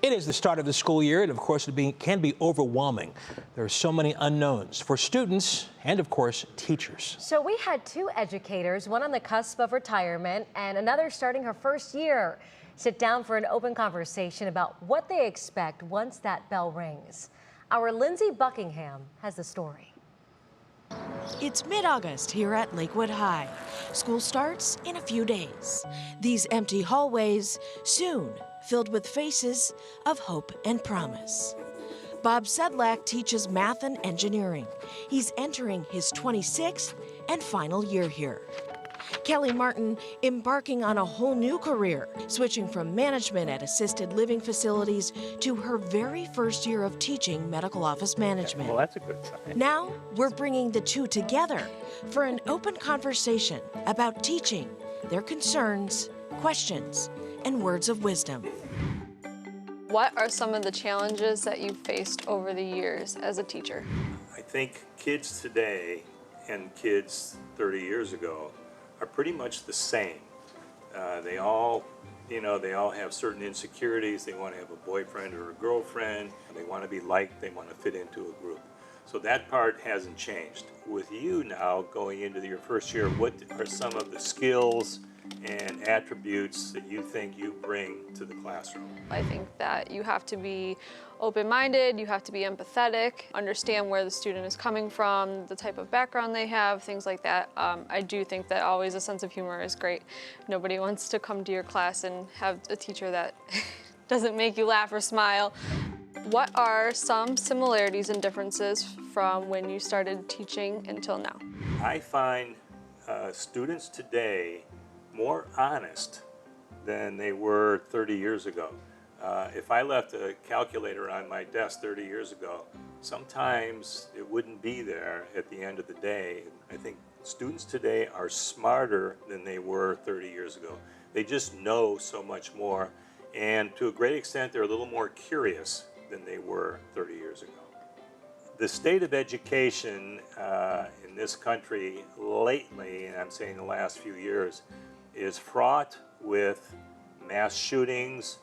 It is the start of the school year, and of course it can be overwhelming. There are so many unknowns for students and, of course, teachers. So we had two educators, one on the cusp of retirement and another starting her first year, sit down for an open conversation about what they expect once that bell rings. Our Lindsay Buckingham has the story. It's mid-August here at Lakewood High. School starts in a few days. These empty hallways soon filled with faces of hope and promise. Bob Sedlak teaches math and engineering. He's entering his 26th and final year here. Kellie Martin embarking on a whole new career, switching from management at assisted living facilities to her very first year of teaching medical office management. Well, that's a good sign. Now we're bringing the two together for an open conversation about teaching, their concerns, questions, and words of wisdom. What are some of the challenges that you've faced over the years as a teacher? I think kids today and kids 30 years ago are pretty much the same. They all have certain insecurities. They want to have a boyfriend or a girlfriend. They want to be liked. They want to fit into a group. So that part hasn't changed. With you now going into your first year, what are some of the skills and attributes that you think you bring to the classroom? I think that you have to be open-minded, you have to be empathetic, understand where the student is coming from, the type of background they have, things like that. I do think that always a sense of humor is great. Nobody wants to come to your class and have a teacher that doesn't make you laugh or smile. What are some similarities and differences from when you started teaching until now? I find students today more honest than they were 30 years ago. If I left a calculator on my desk 30 years ago, sometimes it wouldn't be there at the end of the day. I think students today are smarter than they were 30 years ago. They just know so much more, and to a great extent they're a little more curious than they were 30 years ago. The state of education in this country lately, and I'm saying the last few years, is fraught with mass shootings,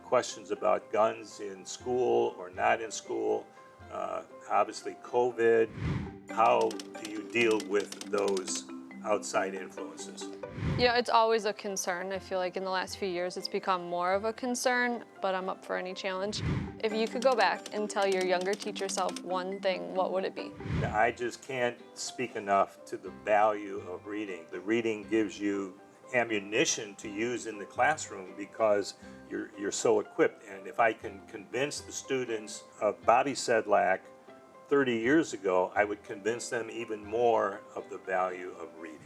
questions about guns in school or not in school, obviously COVID. How do you deal with those outside influences? Yeah, it's always a concern. I feel like in the last few years it's become more of a concern, but I'm up for any challenge. If you could go back and tell your younger teacher self one thing, what would it be? I just can't speak enough to the value of reading. The reading gives you ammunition to use in the classroom because you're so equipped. And if I can convince the students of Bobby Sedlak 30 years ago, I would convince them even more of the value of reading.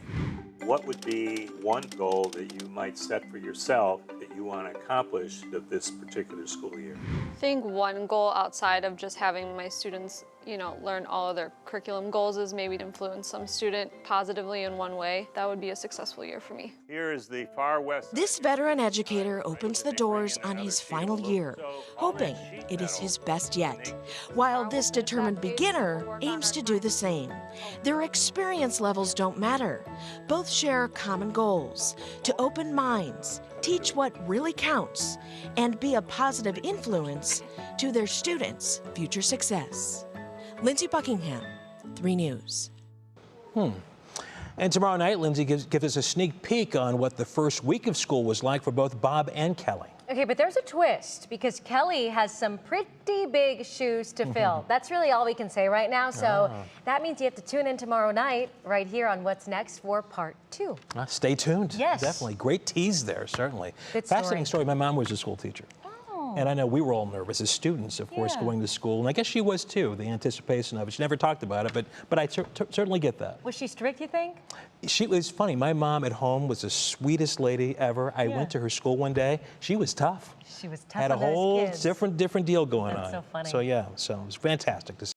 What would be one goal that you might set for yourself that you want to accomplish of this particular school year? I think one goal outside of just having my students, learn all of their curriculum goals is maybe to influence some student positively in one way. That would be a successful year for me. Here is the far west. This veteran educator opens the doors on his final year, hoping it is his best yet, while this determined beginner aims to do the same. Their experience levels don't matter. Both share common goals: to open minds, teach what really counts, and be a positive influence to their students' future success. Lindsay Buckingham, 3 News. And tomorrow night, Lindsay gives us a sneak peek on what the first week of school was like for both Bob and Kellie. Okay, but there's a twist because Kellie has some pretty big shoes to fill. That's really all we can say right now. So that means you have to tune in tomorrow night right here on What's Next for Part 2. Stay tuned. Yes. Definitely. Great tease there, certainly. Good story. Fascinating story. My mom was a school teacher. And I know we were all nervous as students, of course, going to school. And I guess she was too, the anticipation of it. She never talked about it, but I certainly get that. Was she strict, you think? She was funny. My mom at home was the sweetest lady ever. I went to her school one day. She was tough. She was tough. Had a on those whole kids. different deal going on. That's so funny. So yeah, so it was fantastic to see.